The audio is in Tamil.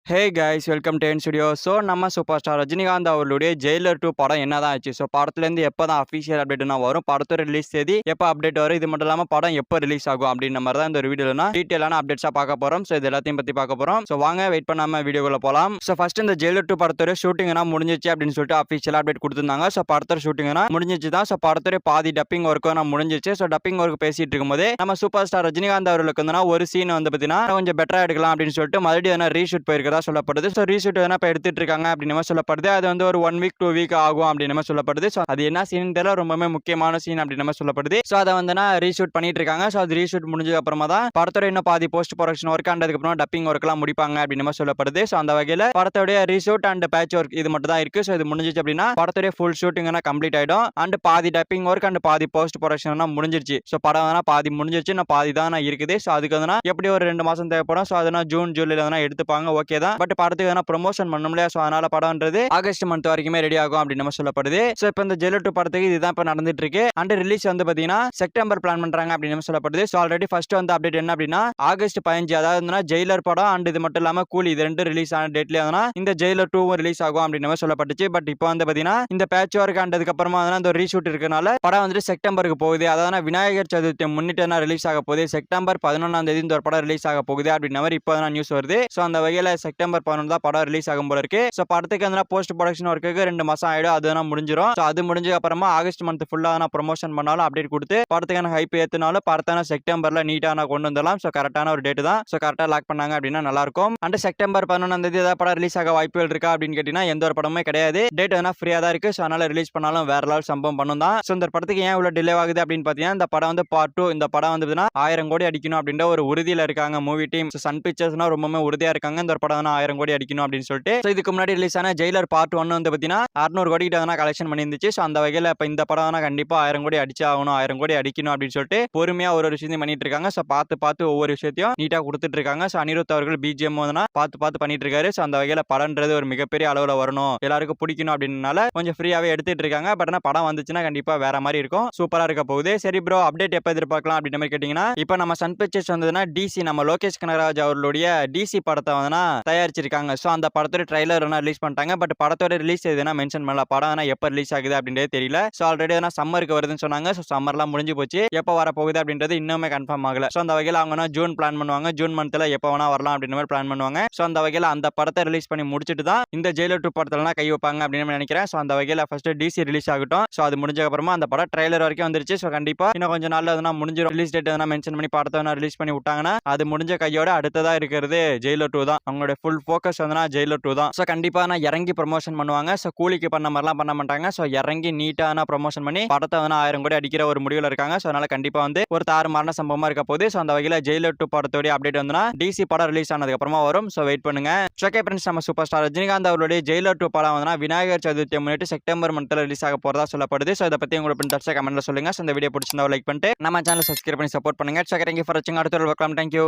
Hey guys welcome to N studio. So நம்ம சூப்பர் ஸ்டார் ரஜினிகாந்த் அவர்களுடைய ஜெயிலர் 2 படம் என்னதான் ஆச்சு? ஸோ படத்துலேருந்து எப்போ தான் அஃபிஷியல் அப்டேட்னா வரும், படத்தோட ரிலீஸ் தேதி எப்போ அப்டேட் வரும், இது மட்டும் இல்லாமல் படம் எப்போ ரிலீஸ் ஆகும் அப்படின்ற மாதிரி தான் இந்த ஒரு வீடியோனா டீட்டெயிலான அப்டேட்ஸாக பார்க்க போகிறோம். ஸோ இது எல்லாத்தையும் பற்றி பார்க்க போகிறோம். ஸோ வாங்க வெயிட் பண்ணாமல் வீடியோக்குள்ள போகலாம். ஸோ ஃபர்ஸ்ட் இந்த ஜெயிலர் 2 படத்தோட ஷூட்டிங்னா முடிஞ்சிச்சு அப்படின்னு சொல்லிட்டு அஃபிஷியல் அப்டேட் கொடுத்துருந்தாங்க. ஸோ படத்தோட ஷூட்டிங்னா முடிஞ்சிச்சு தான். ஸோ படத்தோட பாதி டப்பிங் ஒர்க்கும் நான் முடிஞ்சிச்சு. ஸோ டப்பிங் ஒர்க் பேசிட்டு இருக்கும்போது நம்ம சூப்பர் ஸ்டார் ரஜினிகாந்த் அவர்களுக்கு வந்து ஒரு சீன் வந்து பார்த்தீங்கன்னா கொஞ்சம் பெட்டராக எடுக்கலாம் அப்படின்னு சொல்லிட்டு மறுபடியும் ரீஷூட் போயிருக்கதா சொல்லப்படுது. ஸோ ரீஷூட் எதனா இப்போ எடுத்துட்டு இருக்காங்க அப்படின்னு சொல்லப்படுது. அது வந்து ஒரு 1 வீக் 2 வீக் ஆகும் அப்படின்னு சொல்லப்படுது. ஸோ அது என்ன சீன் தெரியல, ரொம்பவே முக்கியமான சீன் அப்படின்னு சொல்லப்படுது. ஸோ அதை வந்து ரீஷூட் பண்ணிட்டு இருக்காங்க. ஸோ அது ரீஷூட் முடிஞ்சதுக்கு அப்புறமா தான் படத்தோட இன்னும் பாதி போஸ்ட் ப்ரொடக்ஷன் ஒர்க் அண்ட் அதுக்கப்புறம் டப்பிங் ஒர்க் எல்லாம் முடிப்பாங்க அப்படின்னு சொல்லப்படுது. ஸோ அந்த வகையில் படத்தோடைய ரீஷூட் அண்ட் பேட்ச் ஒர்க் இது மட்டும் தான் இருக்கு. ஸோ இது முடிஞ்சிச்சு அப்படின்னா படத்தோடைய ஃபுல் ஷூட்டிங் கம்ப்ளீட் ஆயிடும். அண்ட் பாதி டப்பிங் ஒர்க் அண்ட் பாதி போஸ்ட் ப்ரொடக்ஷன் முடிஞ்சிருச்சு. ஸோ படம் பாதி முடிஞ்சிருச்சு, நான் பாதி தான் இருக்குது. ஸோ அதுக்கு வந்து எப்படி ஒரு 2 மாசம் தேவைப்படும். ஸோ அதனால் ஜூன் ஜூலைல எடுத்துப்பாங்க, ஓகே தான். பட் படத்துக்கு ப்ரொமோஷன் பண்ணணும். ஸோ அதனால படம்ன்றது ஆகஸ்ட் மந்த் வரைக்குமே ரெடி ஆகும் அப்படின்னு சொல்லப்படுது. ஸோ இப்போ இந்த ஜெயிலர் 2 படத்துக்கு இதுதான் இப்போ நடந்துட்டு இருக்கு. அண்ட் ரிலீஸ் வந்து பாத்தீங்கன்னா செப்டம்பர் பிளான் பண்றாங்க அப்படின்னு சொல்லப்படுது. ஸோ ஆல்ரெடி ஃபர்ஸ்ட் வந்து அப்டேட் என்ன அப்படின்னா ஆகஸ்ட் 15, அதாவது ஜெயிலர் படம் அண்ட் இது மட்டும் இல்லாம கூலி இது ரெண்டு ரிலீஸ் ஆன டேட்ல இந்த ஜெயிலர் 2 ரிலீஸ் ஆகும் அப்படின்னு சொல்லப்பட்டுச்சு. பட் இப்போ வந்து பாத்தீங்கன்னா இந்த பேட்ச் ஒர்க் அண்ட் அதுக்கப்புறமா அந்த ரீஷூட் இருக்கனால படம் வந்துட்டு செப்டம்பருக்கு போகுது. அதாவது விநாயகர் சதுர்த்தி முன்னிட்டு ரிலீஸ் ஆக போகுது. செப்டம்பர் 11ஆம் தேதி இந்த ஒரு படம் ரிலீஸ் ஆக போகுது அப்படின்ற மாதிரி இப்போ நியூஸ் வருது. ஸோ அந்த வகையில் செப்டம்பர் 11 தான் படம் ரிலீஸ் ஆகும் போல இருக்கு. ஸோ படத்துக்கு போஸ்ட் ப்ரொடக்ஷன் ஒர்க்குக்கு 2 மாசம் ஆயிடும். அது முடிஞ்சிடும். ஸோ அது முடிஞ்ச அப்புறமா ஆகஸ்ட் மந்த் ஃபுல்லா ப்ரொமோஷன் பண்ணாலும் அப்டேட் கொடுத்து படத்துக்கான ஹைப் ஏற்றினாலும் படத்தான செப்டம்பர்ல நீட்டாக கொண்டு வந்துடலாம். ஸோ கரெக்டான ஒரு டேட் தான். ஸோ கரெக்டாக லாக் பண்ணாங்க அப்படின்னா நல்லா இருக்கும். அண்ட் செப்டம்பர் 11ஆம் தேதி ஏதாவது படம் ரிலீஸ் ஆக வாய்ப்புகள் இருக்கா அப்படின்னு கேட்டீங்கன்னா எந்த ஒரு படமே கிடையாது. டேட் ஃப்ரீயா தான் இருக்கு. ஸோ அதனால ரிலீஸ் பண்ணாலும் வேற லெவல் சம்பவம் பண்ணும் தான். ஸோ இந்த படத்துக்கு ஏன் இவ்வளவு டிலே ஆகுது அப்படின்னு பார்த்தீங்கன்னா இந்த படம் பார்ட் 2 இந்த படம் வந்து 1000 கோடி அடிக்கணும் அப்படின்ற ஒரு உறுதியில இருக்காங்க மூவி டீம். சன் பிக்சர்ஸ்னா ரொம்பவே உறுதியா இருக்காங்க. இந்த படம் 1000 கோடி அடிக்கணும் அப்படின்னு சொல்லிட்டு. ஸோ இதுக்கு முன்னாடி ரிலீஸ் ஆன ஜெயிலர் பார்ட் 1 வந்து பார்த்தீங்கன்னா 600 கோடி கிட்ட கலெக்ஷன் பண்ணிருந்துச்சு. ஸோ அந்த வகையில் இப்போ இந்த படம் கண்டிப்பா 1000 கோடி அடிச்சு ஆகணும், 1000 கோடி அடிக்கணும் அப்படின்னு சொல்லிட்டு பொறுமையா ஒரு விஷயத்தையும் பண்ணிட்டு இருக்காங்க. ஸோ பார்த்து ஒவ்வொரு விஷயத்தையும் நீட்டா கொடுத்துட்டு இருக்காங்க. ஸோ அனிருத் அவர்கள் பிஜிஎம் பார்த்து பண்ணிட்டு இருக்காரு. ஸோ அந்த வகையில் படம்ன்றது ஒரு மிகப்பெரிய அளவில் வரணும், எல்லாருக்கும் பிடிக்கணும் அப்படின்னால கொஞ்சம் ஃப்ரீயாவே எடுத்துட்டு இருக்காங்க. பட் ஆனால் படம் வந்துச்சுன்னா கண்டிப்பா வேற மாதிரி இருக்கும், சூப்பரா இருக்க போகுது. சரி ப்ரோ, அப்டேட் எப்போ எதிர்பார்க்கலாம் அப்படின்ற மாதிரி கேட்டீங்கன்னா இப்போ நம்ம சன் பிக்சர்ஸ் வந்ததுன்னா டிசி நம்ம லோகேஷ் கனகராஜ் அவர்களுடைய டிசி படத்தை தயாரிச்சிருக்காங்க. ஸோ அந்த படத்தோட ட்ரைலர் ரிலீஸ் பண்ணிட்டாங்க. பட் படத்தோட ரிலீஸ் எதுனா மென்ஷன் பண்ணல. படம் எப்போ ரிலீஸ் ஆகுது அப்படின்றது தெரியல. ஸோ ஆல்ரெடி சம்மருக்கு வருதுன்னு சொன்னாங்க. ஸோ சம்மர்லாம் முடிஞ்சு போச்சு, எப்போ வர போகுது அப்படின்றது இன்னுமே கன்ஃபார்ம் ஆகல. ஸோ அந்த வகையில் அவங்க ஜூன் பிளான் பண்ணுவாங்க. ஜூன் மந்த்ல எப்போ வேணா வரலாம் அப்படின்ற மாதிரி பிளான் பண்ணுவாங்க. ஸோ அந்த வகையில் அந்த படத்தை ரிலீஸ் பண்ணி முடிச்சுட்டு தான் இந்த ஜெயிலர் 2 படத்துல கை வைப்பாங்க அப்படின்னு நினைக்கிறேன். ஸோ அந்த வகையில் ஃபர்ஸ்ட் டிசி ரிலீஸ் ஆகட்டும். ஸோ அது முடிஞ்ச அப்புறமா அந்த படம் ட்ரைலர் வரைக்கும் வந்துருச்சு. ஸோ கண்டிப்பா இன்னும் கொஞ்சம் நாள்ல எதனா முடிஞ்சிடும். ரிலீஸ் டேட் எதனா மென்ஷன் பண்ணி படத்தை ரிலீஸ் பண்ணி விட்டாங்கன்னா அது முடிஞ்ச கையோட அடுத்ததா இருக்கிறது ஜெயிலர் 2 தான். அவங்களோட ஃபுல் ஃபோக்கஸ் ஜெயிலர் 2 தான். ஸோ கண்டிப்பா இறங்கி ப்ரமோஷன் பண்ணுவாங்க. ஸோ கூலிக்கு பண்ண மாதிரிலாம் பண்ண மாட்டாங்க. ஸோ இறங்கி நீட்டான ப்ரமோஷன் பண்ணி படத்தை 1000 கோடி அடிக்கிற ஒரு முடிவில் இருக்காங்க. ஸோ அதனால கண்டிப்பா ஒரு தாறுமாறான சம்பவமா இருக்க போகுது. ஸோ அந்த வகையில் ஜெயிலர் 2 படத்தோட அப்டேட் டிசி படம் ரிலீஸ் ஆனதுக்கு அப்புறமா வரும். ஸோ வெயிட் பண்ணுங்க. ஓகே ஃப்ரெண்ட்ஸ், நம்ம சூப்பர் ஸ்டார் ரஜினிகாந்த் அவருடைய ஜெயிலர் 2 படம் விநாயகர் சதுர்த்தி முன்னிட்டு செப்டம்பர் மந்த்ல ரிலீஸ் ஆக போறதா சொல்லப்படுது. ஸோ இதை பத்தி உங்களுக்கு கமெண்ட்ல சொல்லுங்க. ஸோ இந்த வீடியோ பிடிச்சிருந்தா லைக் பண்ணிட்டு நம்ம சேனல் சப்ஸ்கிரைப் பண்ணி சப்போர்ட் பண்ணுங்க. தேங்க்யூ ஃபார் வாட்சிங். அடுத்த வீடியோல பார்க்கலாம். தேங்க்யூ.